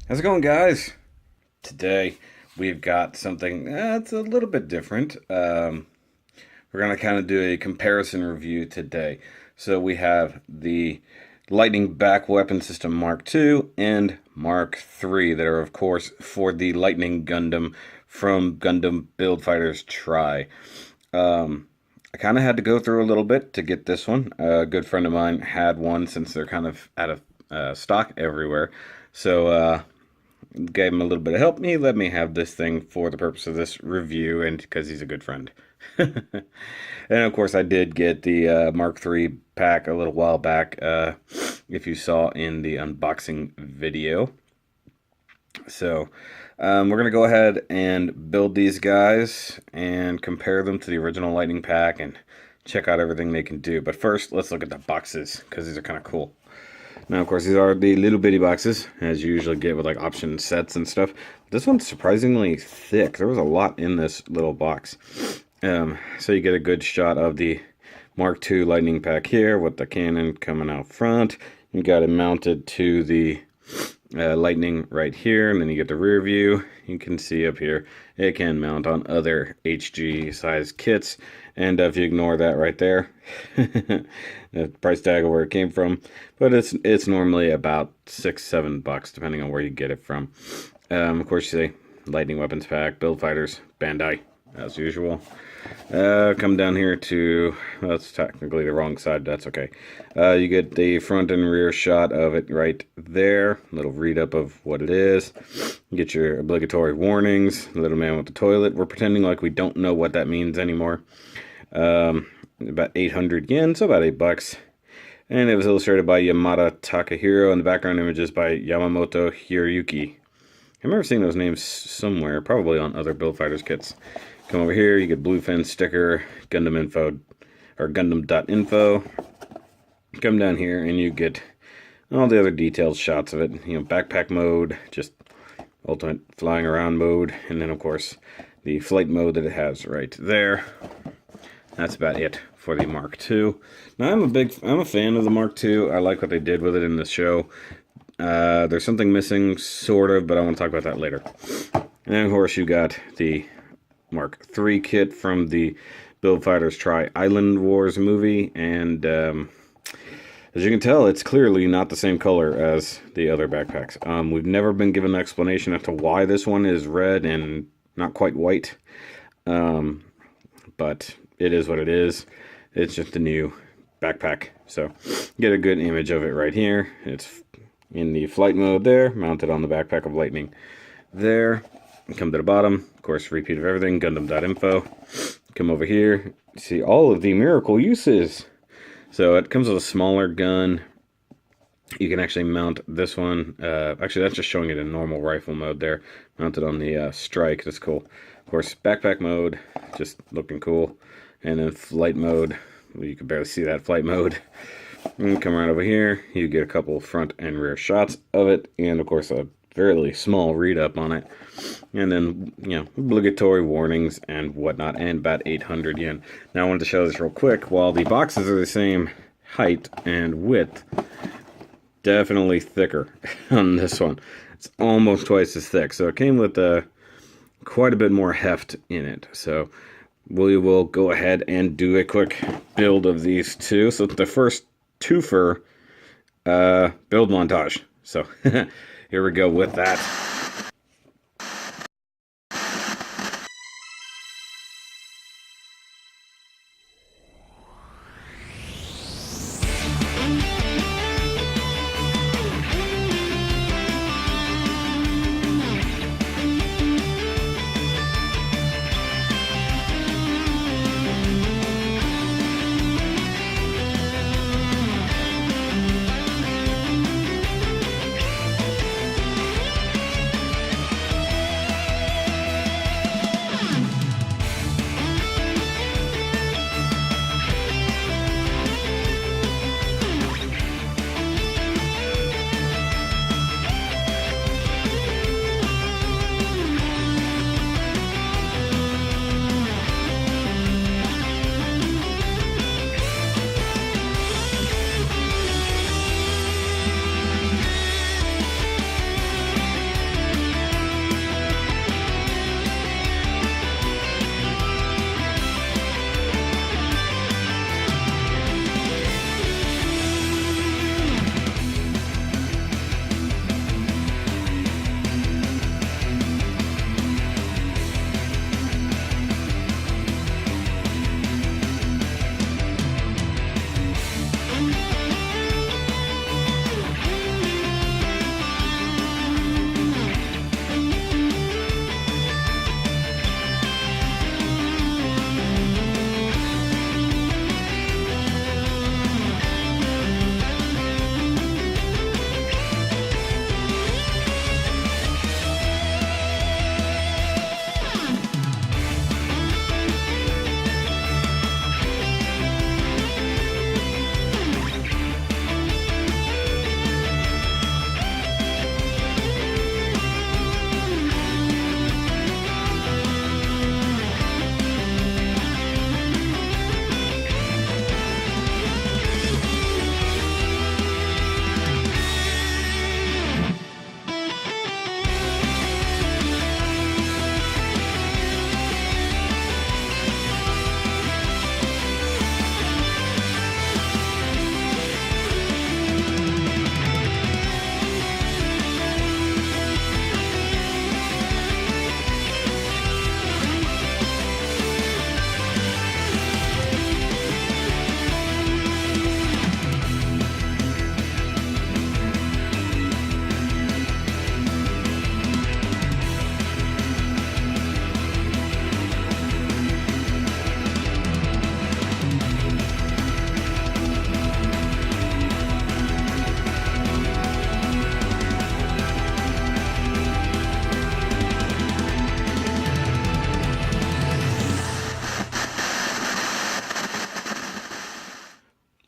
How's it going, guys? Today we've got something that's a little bit different. We're going to kind of do a comparison review today. So we have the Lightning Back Weapon System Mark II and Mark III that are, of course, for the Lightning Gundam from Gundam Build Fighters Try. I kind of had to go through a little bit to get this one. A good friend of mine had one since they're kind of out of stock everywhere. So, gave him a little bit of help. He let me have this thing for the purpose of this review and because he's a good friend. And of course, I did get the Mark III pack a little while back, if you saw in the unboxing video. So, we're going to go ahead and build these guys and compare them to the original Lightning pack and check out everything they can do. But first, let's look at the boxes because these are kind of cool. Now, of course, these are the little bitty boxes, as you usually get with like option sets and stuff. This one's surprisingly thick. There was a lot in this little box. So you get a good shot of the Mark II Lightning pack here with the cannon coming out front. You got it mounted to the Lightning right here, and then you get the rear view. You can see up here it can mount on other HG size kits, and if you ignore that right there, the price tag of where it came from, but it's normally about $6-7 depending on where you get it from. Of course, you see Lightning Weapons Pack, Build Fighters, Bandai, as usual. Come down here to, well, that's technically the wrong side, that's okay. You get the front and rear shot of it right there, little read up of what it is. You get your obligatory warnings, little man with the toilet. We're pretending like we don't know what that means anymore. About 800 yen, so about $8. And it was illustrated by Yamada Takahiro, and the background image is by Yamamoto Hiroyuki. I remember seeing those names somewhere, probably on other Build Fighters kits. Come over here, you get Bluefin sticker, Gundam info, or Gundam.info. Come down here and you get all the other detailed shots of it. You know, backpack mode, just ultimate flying around mode, and then of course the flight mode that it has right there. That's about it for the Mark II. Now I'm a fan of the Mark II. I like what they did with it in the show. There's something missing, sort of, but I want to talk about that later. And of course you got the Mark III kit from the Build Fighters Try Island Wars movie, and as you can tell, it's clearly not the same color as the other backpacks. We've never been given an explanation as to why this one is red and not quite white, but it is what it is. It's just a new backpack, so get a good image of it right here. It's in the flight mode there, mounted on the backpack of Lightning there. Come to the bottom, of course, repeat of everything, Gundam.info. Come over here, see all of the miracle uses. So it comes with a smaller gun. You can actually mount this one. Actually, that's just showing it in normal rifle mode there, mounted on the strike. That's cool. Of course, backpack mode, just looking cool. And then flight mode, well, you can barely see that flight mode. And come right over here, you get a couple front and rear shots of it, and of course a fairly small read up on it, and then, you know, obligatory warnings and whatnot, and about 800 yen. Now I wanted to show this real quick. While the boxes are the same height and width, definitely thicker on this one. It's almost twice as thick, so it came with quite a bit more heft in it. So we will go ahead and do a quick build of these two. So the first twofer build montage. So here we go with that.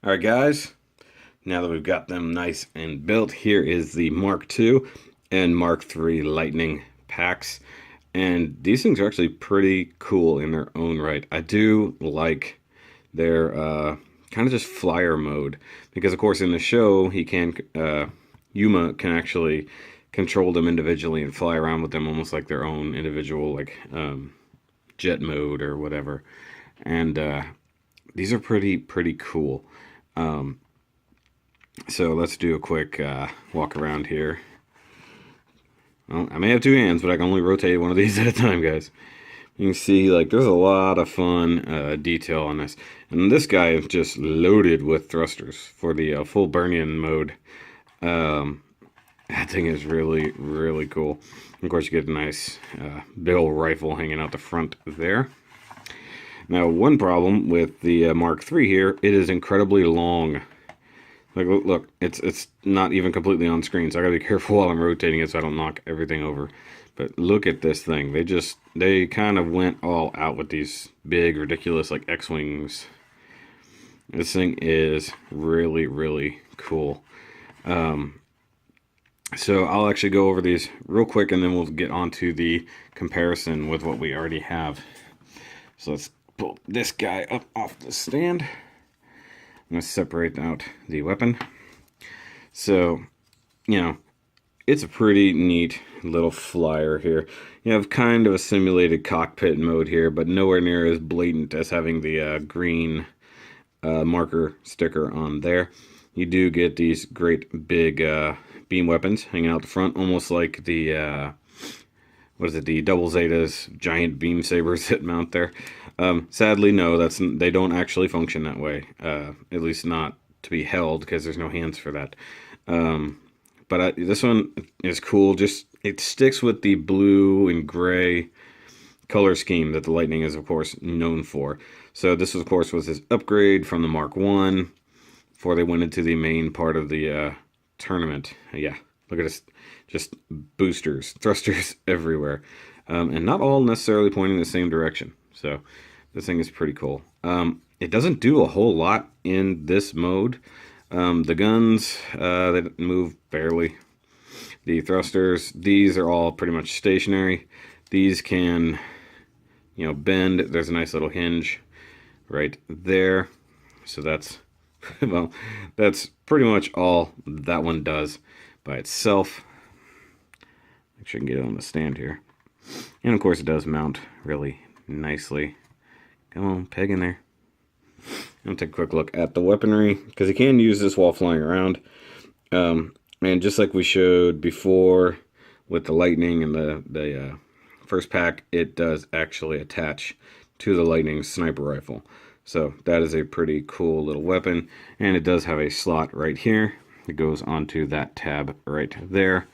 Alright guys, now that we've got them nice and built, here is the Mark II and Mark III Lightning packs. And these things are actually pretty cool in their own right. I do like their kind of just flyer mode, because of course in the show Yuma can actually control them individually and fly around with them almost like their own individual jet mode or whatever. And these are pretty cool. So let's do a quick walk around here. Well, I may have two hands, but I can only rotate one of these at a time, guys. You can see, like, there's a lot of fun detail on this. And this guy is just loaded with thrusters for the full Burnian mode. That thing is really cool. Of course, you get a nice big old rifle hanging out the front there. Now, one problem with the Mark III here, it is incredibly long. Like, look, it's not even completely on screen, so I gotta be careful while I'm rotating it so I don't knock everything over. But look at this thing. They kind of went all out with these big, ridiculous, like, X-Wings. This thing is really cool. So I'll actually go over these real quick, and then we'll get onto the comparison with what we already have. So let's pull this guy up off the stand. I'm going to separate out the weapon. So, you know, it's a pretty neat little flyer here. You have kind of a simulated cockpit mode here, but nowhere near as blatant as having the green marker sticker on there. You do get these great big beam weapons hanging out the front, almost like the the Double Zeta's giant beam sabers that mount there. Sadly, no, they don't actually function that way. At least not to be held, because there's no hands for that. But this one is cool. Just, it sticks with the blue and gray color scheme that the Lightning is, of course, known for. So this, of course, was his upgrade from the Mark I before they went into the main part of the tournament. Yeah, look at this. Just boosters, thrusters everywhere. And not all necessarily pointing the same direction. So this thing is pretty cool. It doesn't do a whole lot in this mode. The guns, they move barely. The thrusters, these are all pretty much stationary. These can, you know, bend. There's a nice little hinge right there. So that's, well, that's pretty much all that one does by itself. Make sure I can get it on the stand here. And of course it does mount really nicely. Come on, peg in there. I'm going to take a quick look at the weaponry, because you can use this while flying around. And just like we showed before with the Lightning and the first pack, it does actually attach to the Lightning sniper rifle. So that is a pretty cool little weapon. And it does have a slot right here. It goes onto that tab right there.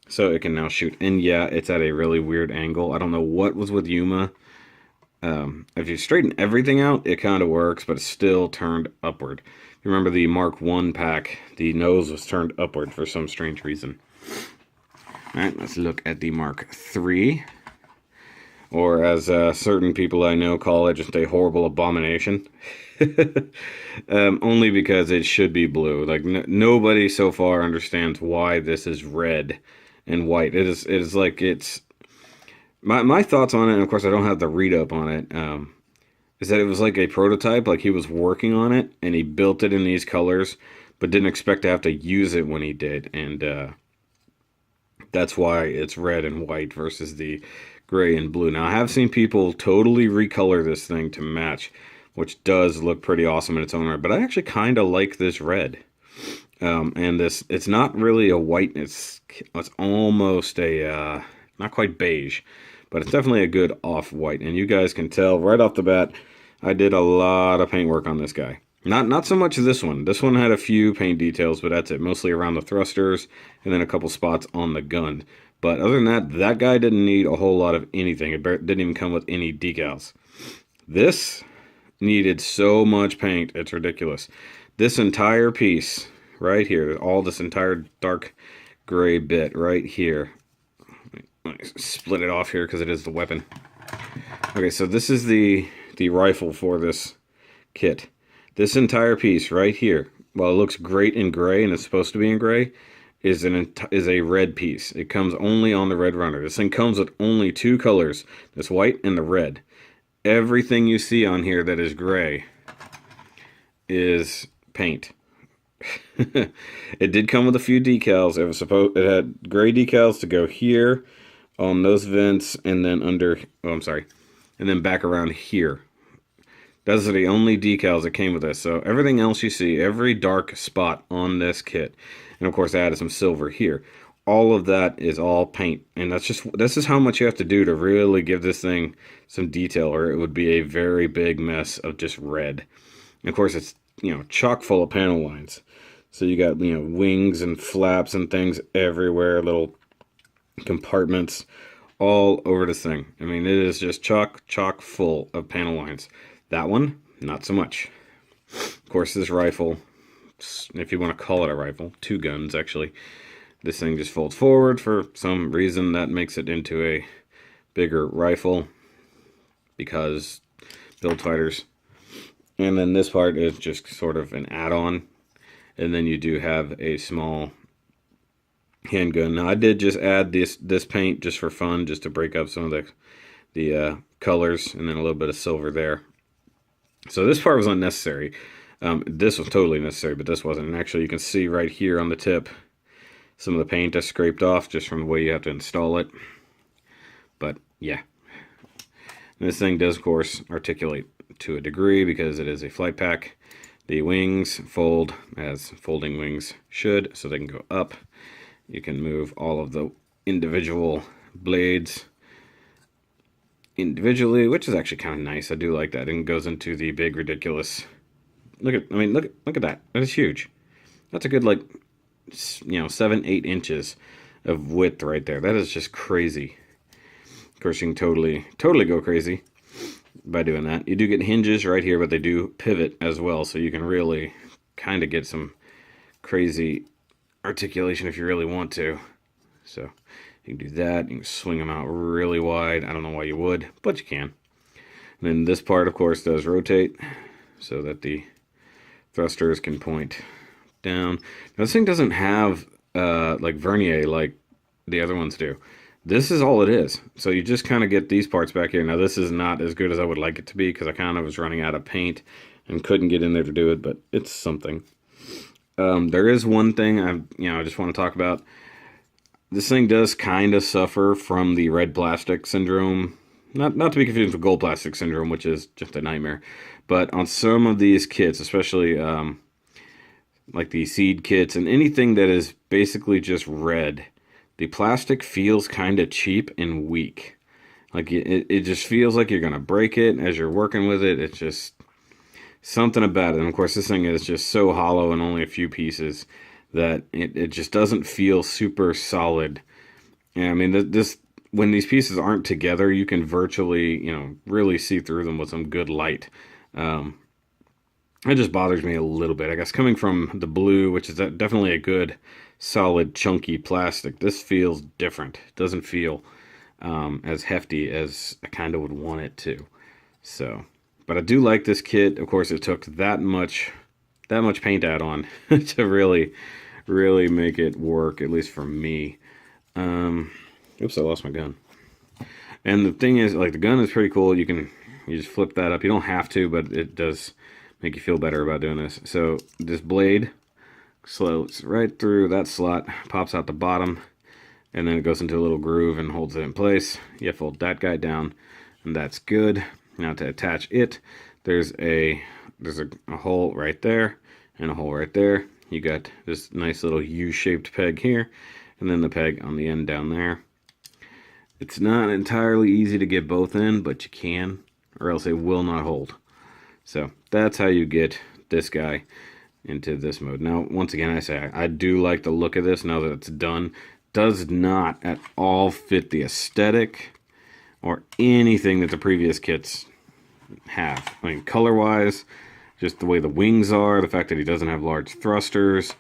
So it can now shoot. And yeah, it's at a really weird angle. I don't know what was with Yuma. If you straighten everything out, it kind of works, but it's still turned upward. If you remember the Mark I pack, the nose was turned upward for some strange reason. Alright, let's look at the Mark III. Or as certain people I know call it, just a horrible abomination. Only because it should be blue. Like, nobody so far understands why this is red and white. It is like, it's... My thoughts on it, and of course I don't have the read-up on it, is that it was like a prototype, like he was working on it, and he built it in these colors, but didn't expect to have to use it when he did, and that's why it's red and white versus the gray and blue. Now, I have seen people totally recolor this thing to match, which does look pretty awesome in its own right, but I actually kind of like this red. And this, it's not really a white, it's almost a, not quite beige, but it's definitely a good off-white. And you guys can tell right off the bat, I did a lot of paint work on this guy. Not so much this one. This one had a few paint details, but that's it. Mostly around the thrusters, and then a couple spots on the gun. But other than that, that guy didn't need a whole lot of anything. It didn't even come with any decals. This needed so much paint, it's ridiculous. This entire piece right here, all this entire dark gray bit right here. Let me split it off here because it is the weapon. Okay, so this is the rifle for this kit. This entire piece right here, while it looks great in gray and it's supposed to be in gray, is a red piece. It comes only on the red runner. This thing comes with only two colors, this white and the red. Everything you see on here that is gray is paint. It did come with a few decals. It had gray decals to go here on those vents, and then under, oh, I'm sorry, and then back around here. Those are the only decals that came with this. So everything else you see, every dark spot on this kit, and of course I added some silver here, all of that is all paint. And this is how much you have to do to really give this thing some detail, or it would be a very big mess of just red. And of course it's, chock full of panel lines. So you got, wings and flaps and things everywhere, little compartments all over this thing. I mean, it is just chock full of panel lines. That one, not so much. Of course, this rifle, if you want to call it a rifle, two guns actually, this thing just folds forward. For some reason that makes it into a bigger rifle, because build fighters. And then this part is just sort of an add-on. And then you do have a small handgun. Now I did just add this paint just for fun, just to break up some of the colors, and then a little bit of silver there. So this part was unnecessary. This was totally necessary, but this wasn't. And actually you can see right here on the tip some of the paint I scraped off just from the way you have to install it. But yeah, and this thing does of course articulate to a degree because it is a flight pack. The wings fold as folding wings should, so they can go up. You can move all of the individual blades individually, which is actually kind of nice. I do like that. And it goes into the big ridiculous. Look at that. That is huge. That's a good 7-8 inches of width right there. That is just crazy. Of course, you can totally go crazy by doing that. You do get hinges right here, but they do pivot as well, so you can really kind of get some crazy articulation if you really want to. So you can do that. You can swing them out really wide. I don't know why you would, but you can. And then this part, of course, does rotate so that the thrusters can point down. Now, this thing doesn't have vernier like the other ones do. This is all it is. So you just kind of get these parts back here. Now this is not as good as I would like it to be because I kind of was running out of paint and couldn't get in there to do it, but it's something. There is one thing I just want to talk about. This thing does kind of suffer from the red plastic syndrome. Not to be confused with gold plastic syndrome, which is just a nightmare. But on some of these kits, especially like the seed kits and anything that is basically just red, the plastic feels kind of cheap and weak. Like it just feels like you're going to break it as you're working with it. It's just something about it. And of course this thing is just so hollow and only a few pieces that it just doesn't feel super solid. And I mean, when these pieces aren't together, you can virtually, really see through them with some good light. It just bothers me a little bit. I guess coming from the blue, which is definitely a good solid chunky plastic, this feels different. It doesn't feel as hefty as I kind of would want it to. So, but I do like this kit. Of course, it took that much paint add-on to really make it work, at least for me. Oops, I lost my gun. And the thing is, the gun is pretty cool. You just flip that up. You don't have to, but it does make you feel better about doing this. So this blade slots right through that slot, pops out the bottom, and then it goes into a little groove and holds it in place. You fold that guy down, and that's good. Now to attach it, there's a hole right there and a hole right there. You got this nice little U-shaped peg here, and then the peg on the end down there. It's not entirely easy to get both in, but you can, or else it will not hold. So that's how you get this guy into this mode. Now, once again, I say I do like the look of this now that it's done. Does not at all fit the aesthetic or anything that the previous kits have. I mean, color-wise, just the way the wings are, the fact that he doesn't have large thrusters,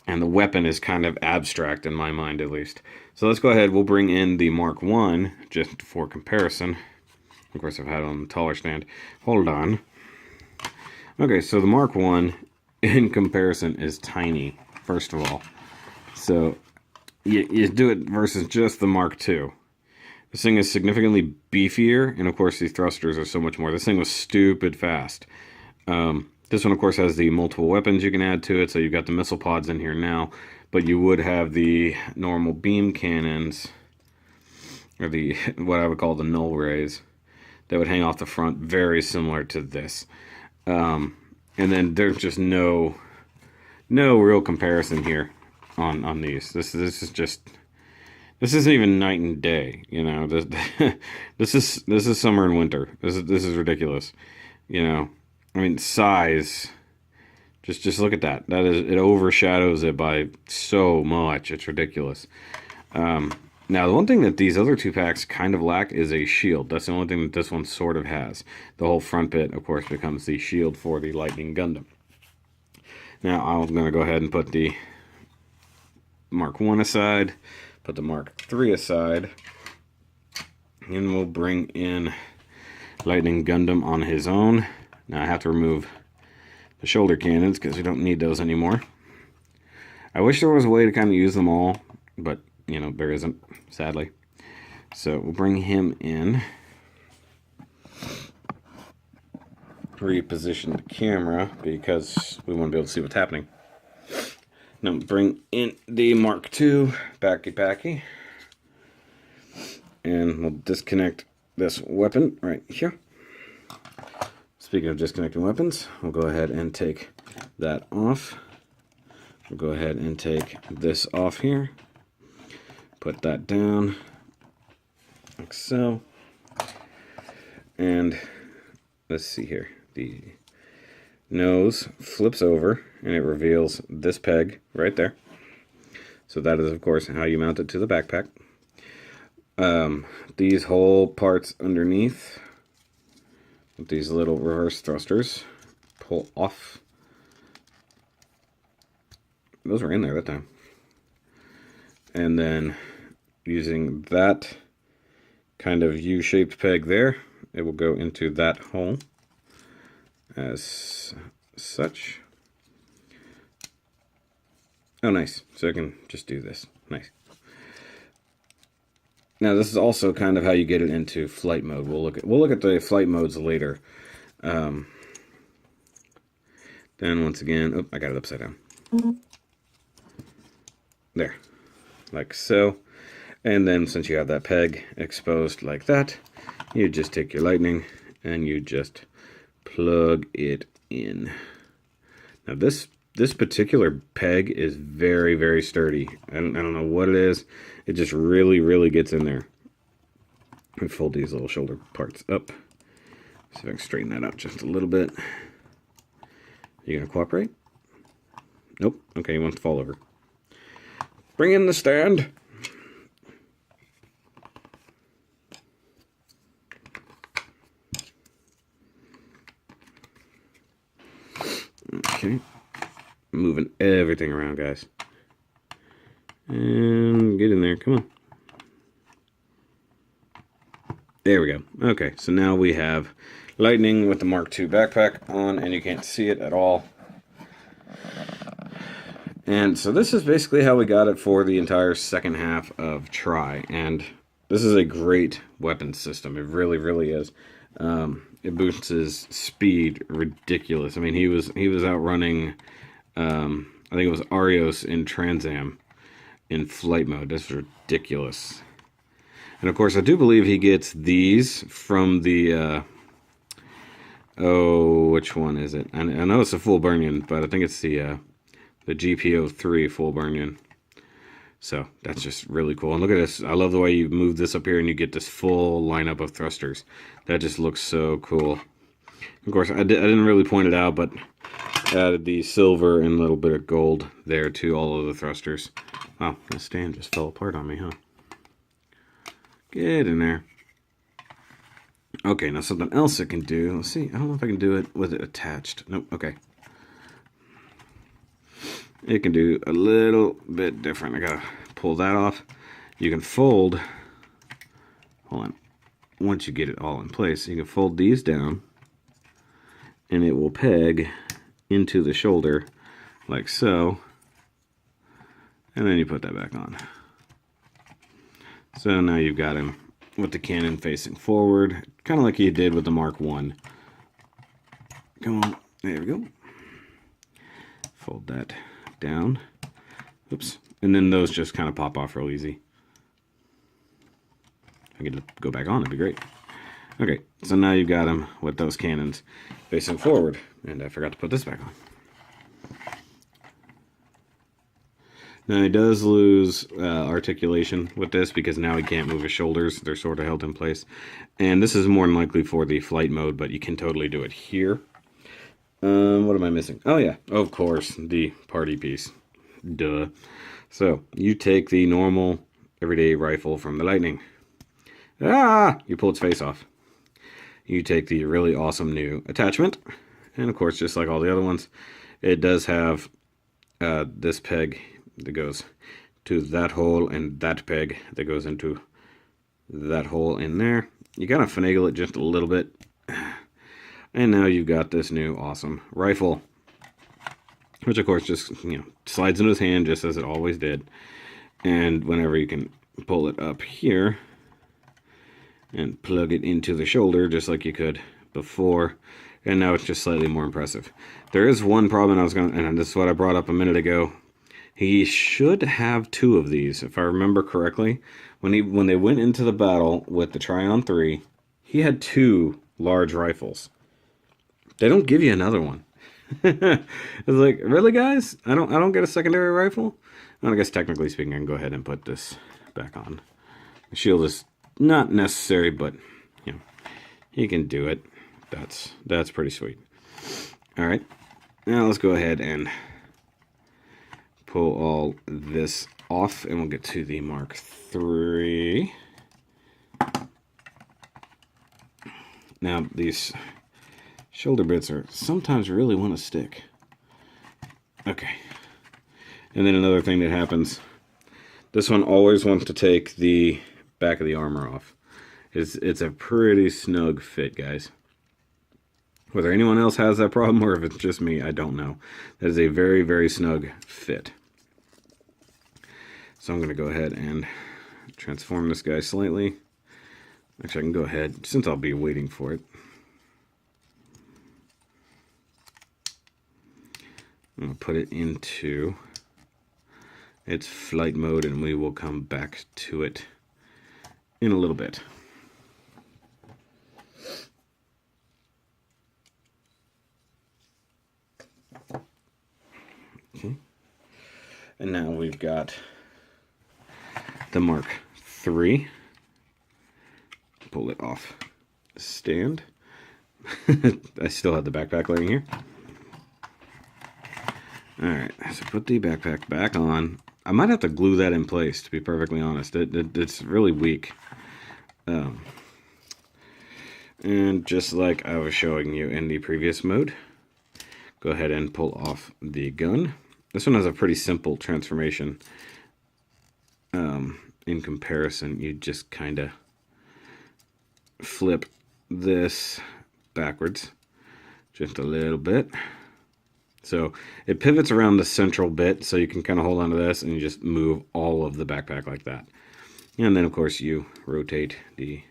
and the weapon is kind of abstract in my mind, at least. So let's go ahead. We'll bring in the Mark I just for comparison. Of course, I've had it on the taller stand. Hold on. Okay, so the Mark 1 in comparison is tiny, first of all. So you do it versus just the Mark 2. This thing is significantly beefier, and of course these thrusters are so much more. This thing was stupid fast. This one, of course, has the multiple weapons you can add to it, so you've got the missile pods in here now, but you would have the normal beam cannons, or the what I would call the null rays, that would hang off the front, very similar to this. And then there's just no real comparison here on these. This is just, this isn't even night and day, you know. This is summer and winter. This is ridiculous, you know. I mean, size. Just look at that. It overshadows it by so much. It's ridiculous. Now, the one thing that these other two packs kind of lack is a shield. That's the only thing that this one sort of has. The whole front bit, of course, becomes the shield for the Lightning Gundam. Now, I'm going to go ahead and put the Mark 1 aside, put the Mark 3 aside, and we'll bring in Lightning Gundam on his own. Now, I have to remove the shoulder cannons because we don't need those anymore. I wish there was a way to kind of use them all, but, you know, there isn't, sadly. So we'll bring him in. Reposition the camera because we want to be able to see what's happening. Now bring in the Mark II packy. And we'll disconnect this weapon right here. Speaking of disconnecting weapons, we'll go ahead and take that off. We'll go ahead and take this off here. Put that down, like so. And let's see here. The nose flips over and it reveals this peg right there. So that is, of course, how you mount it to the backpack. These whole parts underneath, with these little reverse thrusters, pull off. Those were in there that time. And then using that kind of U-shaped peg there, it will go into that hole as such. Oh, nice. So I can just do this. Nice. Now this is also kind of how you get it into flight mode. We'll look at the flight modes later. Then once again, oh, I got it upside down. There, like so. And then since you have that peg exposed like that, you just take your Lightning and you just plug it in. Now this particular peg is very, very sturdy. I don't know what it is. It just really, really gets in there. And fold these little shoulder parts up. See if I can straighten that out just a little bit. You gonna cooperate? Nope. Okay, he wants to fall over. Bring in the stand. Okay. Moving everything around, guys. And get in there. Come on. There we go. Okay, so now we have Lightning with the Mark II backpack on, and you can't see it at all. And so this is basically how we got it for the entire second half of Try. And this is a great weapon system. It really, really is. It boosts his speed ridiculous. I mean, he was outrunning, I think it was Arios in Transam in flight mode. That's ridiculous. And of course, I do believe he gets these from the, oh, which one is it? I know it's a full Burnion, but I think it's the GPO3 full Burnion. So that's just really cool. And look at this. I love the way you move this up here and you get this full lineup of thrusters. That just looks so cool. Of course, I didn't really point it out, but added the silver and a little bit of gold there to all of the thrusters. Wow, the stand just fell apart on me, huh? Get in there. Okay, now something else it can do. Let's see. I don't know if I can do it with it attached. Nope. Okay. It can do a little bit different. I gotta pull that off. You can fold. Hold on. Once you get it all in place, you can fold these down. and it will peg into the shoulder like so, and then you put that back on. So now you've got him with the cannon facing forward, kind of like you did with the Mark 1. Come on, there we go. Fold that down. Oops. And then those just kind of pop off real easy. If I could go back on, it'd be great. Okay, so now you've got him with those cannons facing forward. And I forgot to put this back on. Now he does lose articulation with this because now he can't move his shoulders. They're sort of held in place. And this is more than likely for the flight mode, but you can totally do it here. What am I missing? Oh yeah, of course, the party piece. Duh. So, you take the normal, everyday rifle from the Lightning. Ah! You pull its face off. You take the really awesome new attachment. And of course, just like all the other ones, it does have this peg that goes to that hole and that peg that goes into that hole in there. You gotta finagle it just a little bit. And now you've got this new awesome rifle. Which of course just, slides into his hand just as it always did. And whenever you can pull it up here and plug it into the shoulder just like you could before. And now it's just slightly more impressive. There is one problem and this is what I brought up a minute ago. He should have 2 of these, if I remember correctly. When they went into the battle with the Tryon 3, he had 2 large rifles. They don't give you another one. It's like, really, guys? I don't get a secondary rifle? Well, I guess technically speaking, I can go ahead and put this back on. The shield is not necessary, but you can do it. That's pretty sweet. All right, now let's go ahead and pull all this off, and we'll get to the Mark III. Now these shoulder bits are sometimes really want to stick. Okay. And then another thing that happens, this one always wants to take the back of the armor off. It's a pretty snug fit, guys. Whether anyone else has that problem or if it's just me, I don't know. That is a very, very snug fit. So I'm going to go ahead and transform this guy slightly. Actually, I can go ahead, since I'll be waiting for it. I'm going to put it into its flight mode, and we will come back to it in a little bit. Okay. And now we've got the Mark III. Pull it off the stand. I still have the backpack laying here. Alright, so put the backpack back on. I might have to glue that in place, to be perfectly honest. It's really weak. And just like I was showing you in the previous mode, go ahead and pull off the gun. This one has a pretty simple transformation. In comparison, you just kind of flip this backwards just a little bit. So it pivots around the central bit, so you can kind of hold on to this and you just move all of the backpack like that. And then, of course, you rotate the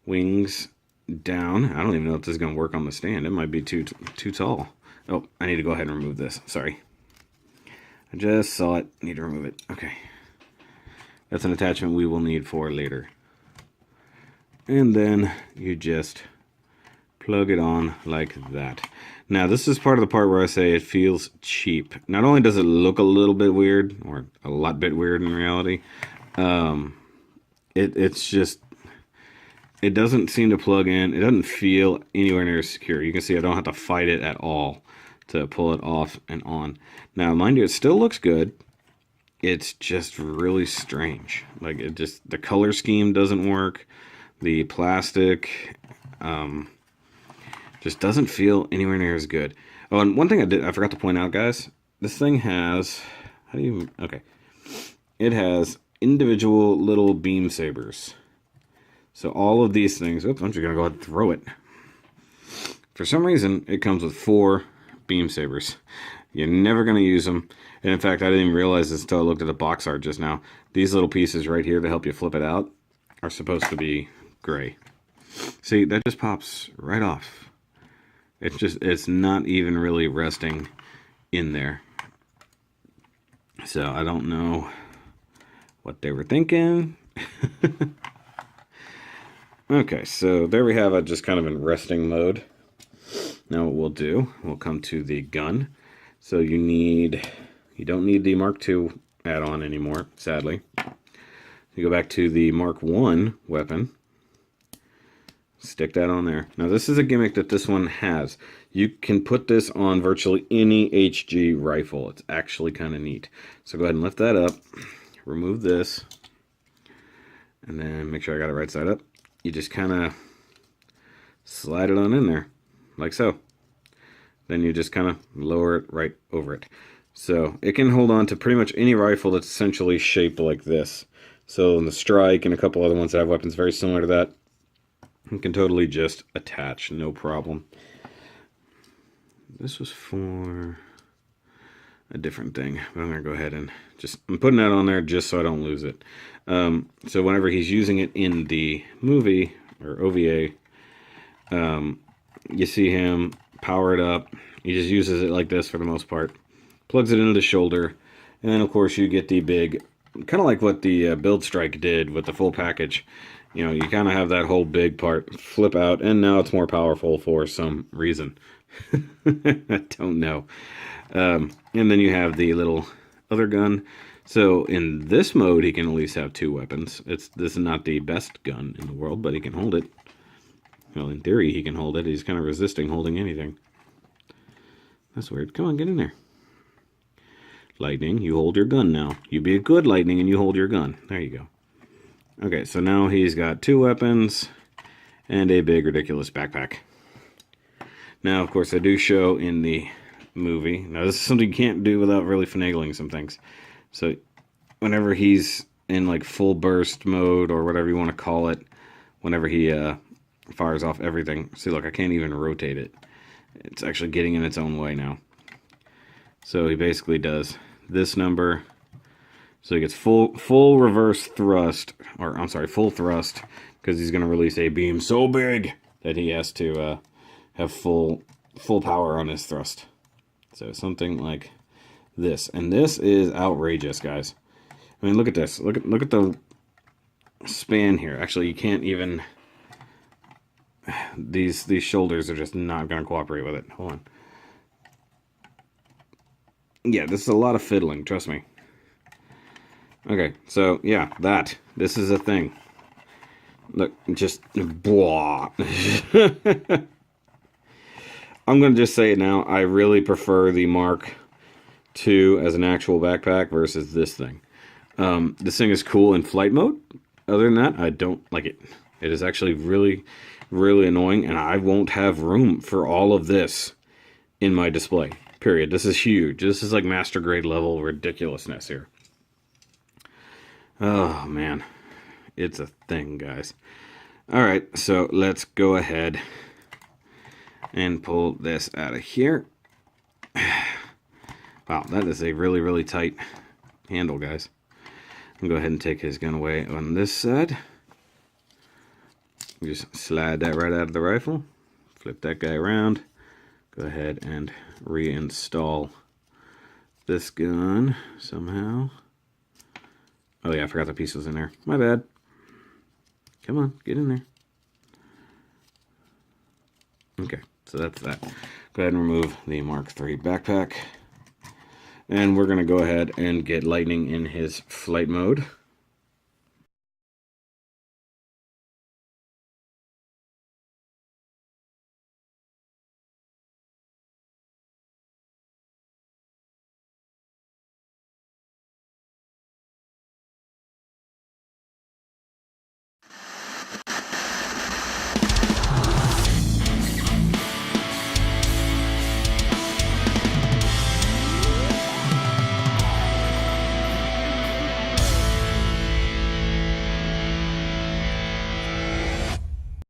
wings down. I don't even know if this is going to work on the stand. It might be too tall. Oh, I need to go ahead and remove this. Sorry. I just saw it. Need to remove it. Okay. That's an attachment we will need for later. And then you just plug it on like that. Now, this is part of the part where I say it feels cheap. Not only does it look a little bit weird, or a lot bit weird in reality, it's just, it doesn't seem to plug in. It doesn't feel anywhere near secure. You can see I don't have to fight it at all to pull it off and on. Now, mind you, it still looks good. It's just really strange. Like, it just, the color scheme doesn't work. The plastic, just doesn't feel anywhere near as good. Oh, and one thing I forgot to point out, guys. This thing has, okay. It has individual little beam sabers. So all of these things, oops, I'm just going to go ahead and throw it. For some reason, it comes with 4 beam sabers. You're never going to use them. And in fact, I didn't even realize this until I looked at the box art just now. These little pieces right here to help you flip it out are supposed to be gray. See, that just pops right off. It's not even really resting in there. So I don't know what they were thinking. Okay, so there we have it, just kind of in resting mode. Now what we'll do, we'll come to the gun. So you don't need the Mark II add-on anymore, sadly. You go back to the Mark I weapon. Stick that on there. Now this is a gimmick that this one has. You can put this on virtually any HG rifle. It's actually kind of neat. So go ahead and lift that up. Remove this. And then make sure I got it right side up. You just kind of slide it on in there. Like so. Then you just kind of lower it right over it. So it can hold on to pretty much any rifle that's essentially shaped like this. So in the Strike and a couple other ones that have weapons very similar to that, you can totally just attach, no problem. This was for a different thing. But I'm going to go ahead and I'm putting that on there just so I don't lose it. So whenever he's using it in the movie, or OVA, you see him power it up. He just uses it like this for the most part. Plugs it into the shoulder. And then, of course, you get the big, kind of like what the Build Strike did with the full package. You know, you kind of have that whole big part flip out, and now it's more powerful for some reason. I don't know. And then you have the little other gun. So in this mode, he can at least have 2 weapons. This is not the best gun in the world, but he can hold it. Well, in theory, he can hold it. He's kind of resisting holding anything. That's weird. Come on, get in there. Lightning, you hold your gun now. You be a good Lightning and you hold your gun. There you go. Okay, so now he's got 2 weapons and a big, ridiculous backpack. Now, of course, I do show in the movie. Now, this is something you can't do without really finagling some things. So, whenever he's in, like, full burst mode, or whatever you want to call it, whenever he fires off everything. See, look, I can't even rotate it. It's actually getting in its own way now. So, he basically does this number. So he gets full reverse thrust, or I'm sorry, full thrust, because he's going to release a beam so big that he has to have full power on his thrust. So something like this, and this is outrageous, guys. I mean, look at this. Look at the span here. Actually, you can't even. These shoulders are just not going to cooperate with it. Hold on. Yeah, this is a lot of fiddling. Trust me. Okay, so yeah, this is a thing. Look, just blah. I'm gonna just say it now. I really prefer the Mark II as an actual backpack versus this thing. This thing is cool in flight mode. Other than that, I don't like it. It is actually really, really annoying, and I won't have room for all of this in my display. Period. This is huge. This is like master grade level ridiculousness here. Oh, man. It's a thing, guys. Alright, so let's go ahead and pull this out of here. Wow, that is a really, really tight handle, guys. I'll go ahead and take his gun away on this side. Just slide that right out of the rifle. Flip that guy around. Go ahead and reinstall this gun somehow. Oh yeah, I forgot the piece was in there. My bad. Come on, get in there. Okay, so that's that. Go ahead and remove the Mark III backpack. And we're going to go ahead and get Lightning in his flight mode.